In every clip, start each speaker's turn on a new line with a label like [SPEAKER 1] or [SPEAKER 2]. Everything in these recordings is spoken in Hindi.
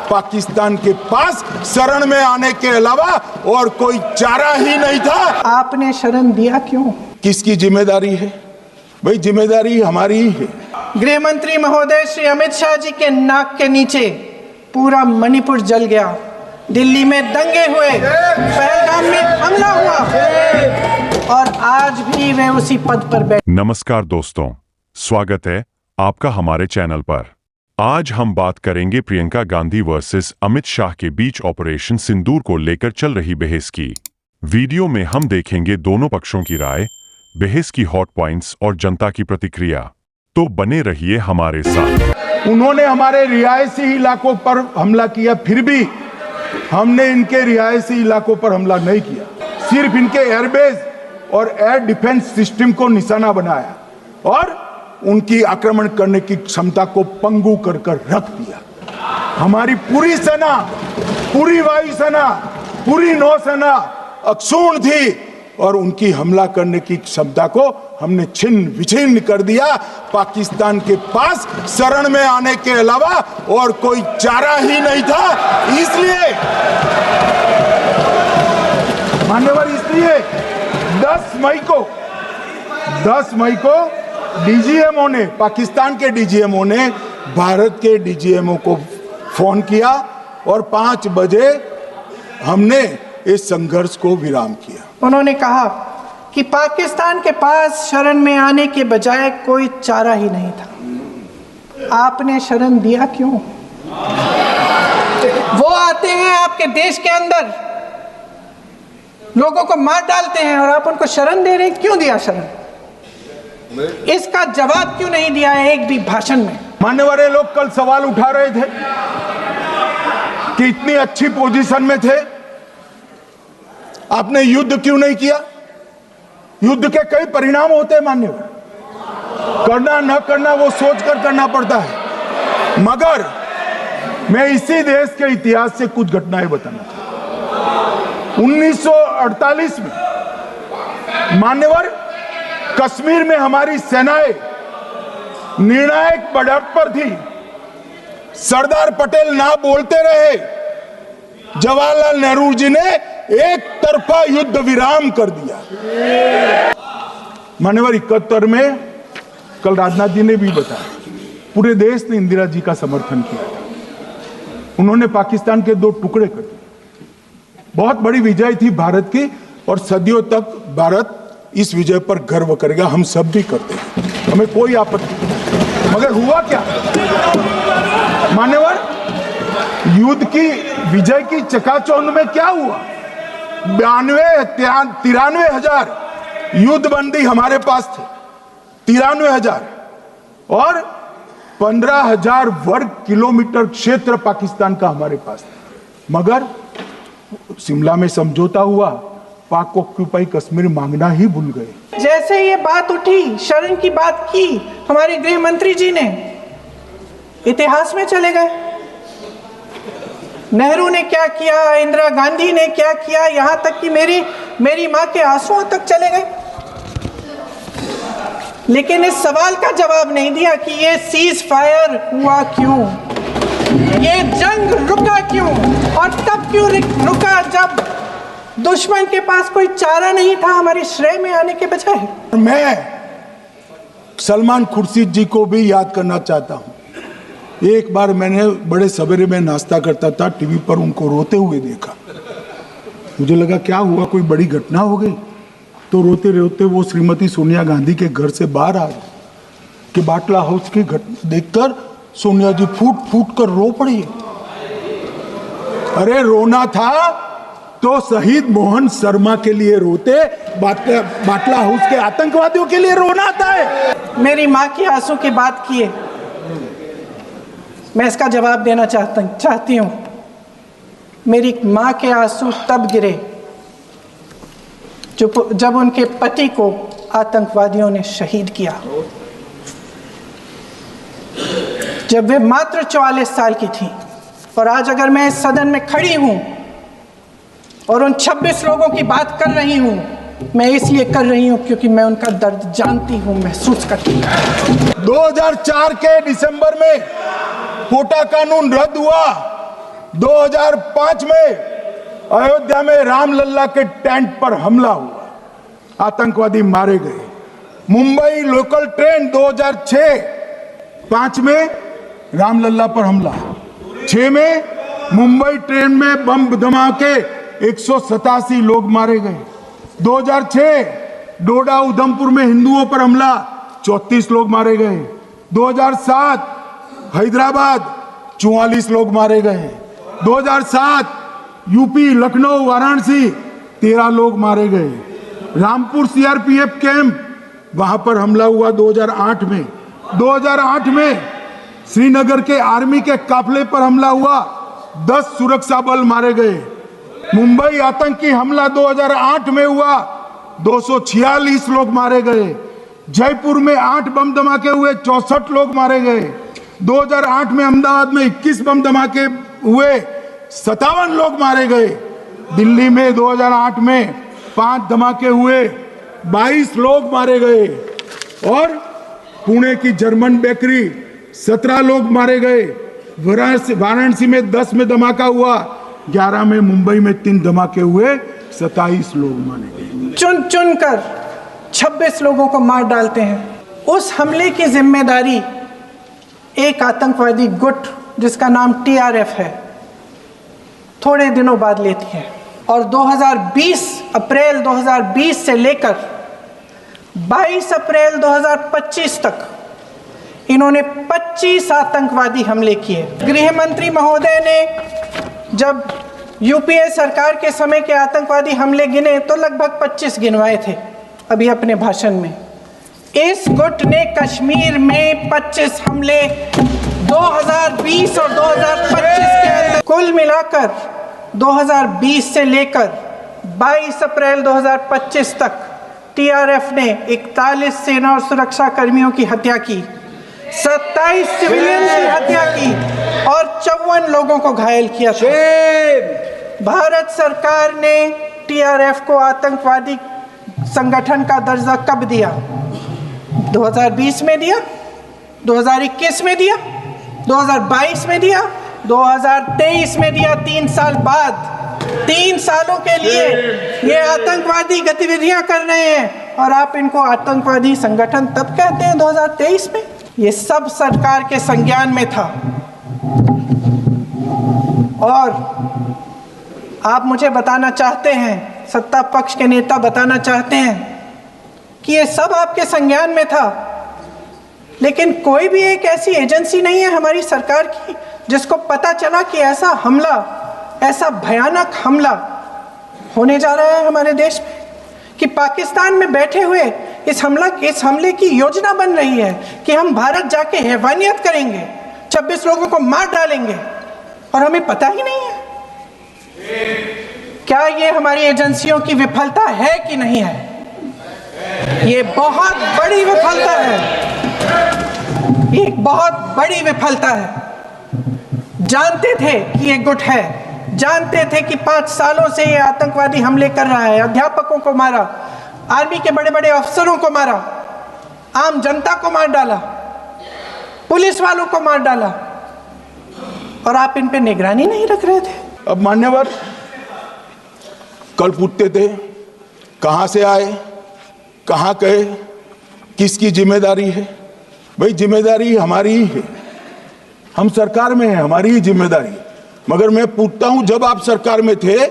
[SPEAKER 1] पाकिस्तान के पास शरण में आने के अलावा और कोई चारा ही नहीं था।
[SPEAKER 2] आपने शरण दिया क्यों?
[SPEAKER 1] किसकी जिम्मेदारी है भाई? जिम्मेदारी हमारी ही है।
[SPEAKER 2] गृह मंत्री महोदय श्री अमित शाह जी के नाक के नीचे पूरा मणिपुर जल गया, दिल्ली में दंगे हुए, पहलगाम में हमला हुआ और आज भी वे उसी पद पर बैठे।
[SPEAKER 3] नमस्कार दोस्तों, स्वागत है आपका हमारे चैनल पर। आज हम बात करेंगे प्रियंका गांधी वर्सेस अमित शाह के बीच ऑपरेशन सिंदूर को लेकर चल रही बहस की। वीडियो में हम देखेंगे दोनों पक्षों की राय, बहस की हॉट पॉइंट्स और जनता की प्रतिक्रिया। तो बने रहिए हमारे साथ।
[SPEAKER 1] उन्होंने हमारे रिहायशी इलाकों पर हमला किया, फिर भी हमने इनके रिहायशी इलाकों पर हमला नहीं किया। सिर्फ इनके एयरबेस और एयर डिफेंस सिस्टम को निशाना बनाया और उनकी आक्रमण करने की क्षमता को पंगु कर कर रख दिया। हमारी पूरी सेना, पूरी वायुसेना, पूरी नौसेना अक्षुण्ण थी और उनकी हमला करने की क्षमता को हमने छिन्न विछिन्न कर दिया। पाकिस्तान के पास शरण में आने के अलावा और कोई चारा ही नहीं था। इसलिए मान्यवर, इसलिए 10 मई को डीजीएमओ ने, पाकिस्तान के डीजीएमओ ने भारत के डीजीएमओ को फोन किया और 5 बजे हमने इस संघर्ष को विराम किया।
[SPEAKER 2] उन्होंने कहा कि पाकिस्तान के पास शरण में आने के बजाय कोई चारा ही नहीं था। आपने शरण दिया क्यों? वो आते हैं आपके देश के अंदर, लोगों को मार डालते हैं और आप उनको शरण दे रहे हैं। क्यों दिया शरण? इसका जवाब क्यों नहीं दिया है एक भी भाषण में?
[SPEAKER 1] मान्यवर, लोग कल सवाल उठा रहे थे कि इतनी अच्छी पोजीशन में थे, आपने युद्ध क्यों नहीं किया? युद्ध के कई परिणाम होते हैं मान्यवर, करना न करना वो सोचकर करना पड़ता है। मगर मैं इसी देश के इतिहास से कुछ घटनाएं बताना चाहता हूं। 1948 में मान्यवर, कश्मीर में हमारी सेनाएं निर्णायक बढ़त पर थी। सरदार पटेल ना बोलते रहे, जवाहरलाल नेहरू जी ने एक तरफा युद्ध विराम कर दिया। मान्यवर, 71 में कल राजनाथ जी ने भी बताया, पूरे देश ने इंदिरा जी का समर्थन किया था। उन्होंने पाकिस्तान के 2 टुकड़े कर दिए। बहुत बड़ी विजय थी भारत की और सदियों तक भारत इस विजय पर गर्व करेगा। हम सब भी करते हैं, हमें कोई आपत्ति नहीं। मगर हुआ क्या मान्यवर? युद्ध की विजय की चकाचौंध में क्या हुआ? 93 हजार युद्धबंदी हमारे पास थे, 93 हजार, और 15,000 वर्ग किलोमीटर क्षेत्र पाकिस्तान का हमारे पास था। मगर शिमला में समझौता हुआ, पाक ऑक्यूपाई कश्मीर मांगना ही भूल गए।
[SPEAKER 2] जैसे ये बात उठी, शरण की बात की, हमारे गृह मंत्री जी ने इतिहास में चले गए। नेहरू ने क्या किया, इंदिरा गांधी ने क्या किया, यहां तक कि मेरी मां के आंसुओं तक चले गए। लेकिन इस सवाल का जवाब नहीं दिया कि ये सीज फायर हुआ क्यों, ये जंग रुका क्यों, और तब क्यों रुका जब दुश्मन के पास कोई चारा नहीं था हमारे श्रेय में आने के बजाय।
[SPEAKER 1] मैं सलमान खुर्शीद जी को भी याद करना चाहता हूं। एक बार मैंने बड़े सवेरे में नाश्ता करता था, टीवी पर उनको रोते हुए देखा। मुझे लगा क्या हुआ, कोई बड़ी घटना हो गई। तो रोते रोते वो श्रीमती सोनिया गांधी के घर से बाहर आ गए कि बाटला हाउस की घटना देखकर सोनिया जी फूट फूट कर रो पड़ी। अरे रोना था तो शहीद मोहन शर्मा के लिए रोते, बाटला हाउस के आतंकवादियों के लिए रोना आता है।
[SPEAKER 2] मेरी माँ की आंसू की बात किए, मैं इसका जवाब देना चाहती हूँ। मेरी माँ के आंसू तब गिरे जब उनके पति को आतंकवादियों ने शहीद किया, जब वे मात्र 44 साल की थी। और आज अगर मैं इस सदन में खड़ी हूँ और उन 26 लोगों की बात कर रही हूँ, मैं इसलिए कर रही हूँ क्योंकि मैं उनका दर्द जानती हूँ, महसूस करती हूँ।
[SPEAKER 1] 2004 के दिसंबर में कोटा कानून रद्द हुआ 2005 में अयोध्या में रामलल्ला के टेंट पर हमला हुआ, आतंकवादी मारे गए। मुंबई लोकल ट्रेन 2006-5 में रामलल्ला पर हमला, 6 में मुंबई ट्रेन में बम धमाके 187 लोग मारे गए। 2006 डोडा उधमपुर में हिंदुओं पर हमला, 34 लोग मारे गए। 2007 हैदराबाद 44 लोग मारे गए। 2007 यूपी लखनऊ वाराणसी 13 लोग मारे गए। रामपुर सीआरपीएफ कैंप, वहां पर हमला हुआ 2008 में। 2008 में श्रीनगर के आर्मी के काफिले पर हमला हुआ, 10 सुरक्षा बल मारे गए। मुंबई आतंकी हमला 2008 में हुआ, 246 लोग मारे गए। जयपुर में 8 बम धमाके हुए, 64 लोग मारे गए। 2008 में अहमदाबाद में 21 बम धमाके हुए, 57 लोग मारे गए। दिल्ली में 2008 में 5 धमाके हुए, 22 लोग मारे गए। और पुणे की जर्मन बेकरी 17 लोग मारे गए। वाराणसी में 10 में धमाका हुआ, 11 में मुंबई में 3 धमाके हुए, 27 लोग मारे गए।
[SPEAKER 2] चुन चुन कर 26 लोगों को मार डालते हैं। उस हमले की जिम्मेदारी एक आतंकवादी गुट जिसका नाम TRF है थोड़े दिनों बाद लेती है। और 2020 अप्रैल 2020 से लेकर 22 अप्रैल 2025 तक इन्होंने 25 आतंकवादी हमले किए। गृह मंत्री महोदय ने जब यूपीए सरकार के समय के आतंकवादी हमले गिने तो लगभग 25 गिनवाए थे अभी अपने भाषण में। इस गुट ने कश्मीर में 25 हमले 2020 और 2025 के अंदर, कुल मिलाकर 2020 से लेकर 22 अप्रैल 2025 तक TRF ने 41 सेना और सुरक्षा कर्मियों की हत्या की, 27 सिविलियन की हत्या की और 54 लोगों को घायल किया था। भारत सरकार ने TRF को आतंकवादी संगठन का दर्जा कब दिया? 2020 में दिया, 2021 में दिया, 2022 में दिया, 2023 में दिया। 3 साल बाद, 3 सालों के लिए ये आतंकवादी गतिविधियां कर रहे हैं और आप इनको आतंकवादी संगठन तब कहते हैं 2023 में? ये सब सरकार के संज्ञान में था। और आप मुझे बताना चाहते हैं, सत्ता पक्ष के नेता बताना चाहते हैं कि ये सब आपके संज्ञान में था, लेकिन कोई भी एक ऐसी एजेंसी नहीं है हमारी सरकार की जिसको पता चला कि ऐसा हमला, ऐसा भयानक हमला होने जा रहा है हमारे देश में, कि पाकिस्तान में बैठे हुए इस हमले की योजना बन रही है कि हम भारत जाके हैवानियत करेंगे, 26 लोगों को मार डालेंगे और हमें पता ही नहीं है। क्या ये हमारी एजेंसियों की विफलता है कि नहीं है? ये बहुत बड़ी विफलता है, ये एक बहुत बड़ी विफलता है। जानते थे कि ये गुट है, जानते थे कि 5 सालों से ये आतंकवादी हमले कर रहा है, अध्यापकों को मारा, आर्मी के बड़े बड़े अफसरों को मारा, आम जनता को मार डाला, पुलिस वालों को मार डाला, और आप इन पे निगरानी नहीं रख रहे थे।
[SPEAKER 1] अब मान्यवर कल पूछते थे कहां से आए, कहां गए, किसकी जिम्मेदारी है? भाई जिम्मेदारी हमारी ही है, हम सरकार में है, हमारी ही जिम्मेदारी है। मगर मैं पूछता हूं जब आप सरकार में थे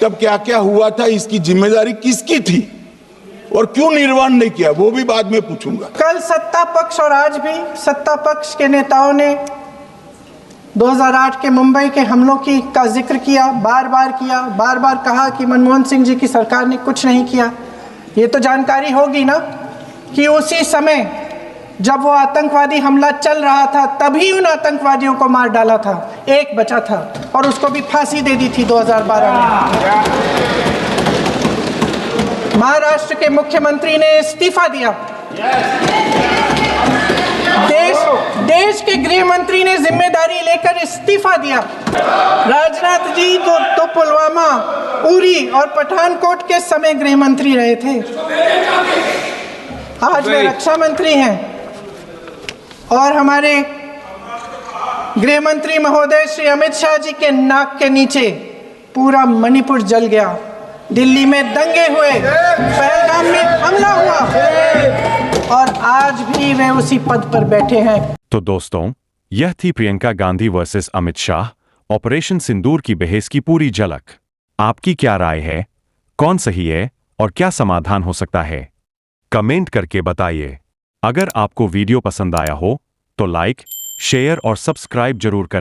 [SPEAKER 1] तब क्या क्या हुआ था, इसकी जिम्मेदारी किसकी थी और क्यों निर्वहन नहीं किया, वो भी बाद में पूछूंगा।
[SPEAKER 2] कल सत्ता पक्ष और आज भी सत्ता पक्ष के नेताओं ने 2008 के मुंबई के हमलों का जिक्र किया, बार बार कहा कि मनमोहन सिंह जी की सरकार ने कुछ नहीं किया। ये तो जानकारी होगी ना कि उसी समय जब वो आतंकवादी हमला चल रहा था तभी उन आतंकवादियों को मार डाला था, एक बचा था और उसको भी फांसी दे दी थी 2012 में। महाराष्ट्र के मुख्यमंत्री ने इस्तीफा दिया, देश के गृह मंत्री ने जिम्मेदारी लेकर इस्तीफा दिया। राजनाथ जी तो पुलवामा, उरी और पठानकोट के समय गृह मंत्री रहे थे, आज वे रक्षा मंत्री हैं। और हमारे गृह मंत्री महोदय श्री अमित शाह जी के नाक के नीचे पूरा मणिपुर जल गया, दिल्ली में दंगे हुए, पहलगाम में हमला हुआ और आज भी वे उसी पद पर बैठे हैं।
[SPEAKER 3] तो दोस्तों, यह थी प्रियंका गांधी वर्सेस अमित शाह ऑपरेशन सिंदूर की बहस की पूरी झलक। आपकी क्या राय है? कौन सही है और क्या समाधान हो सकता है? कमेंट करके बताइए। अगर आपको वीडियो पसंद आया हो तो लाइक, शेयर और सब्सक्राइब जरूर करें।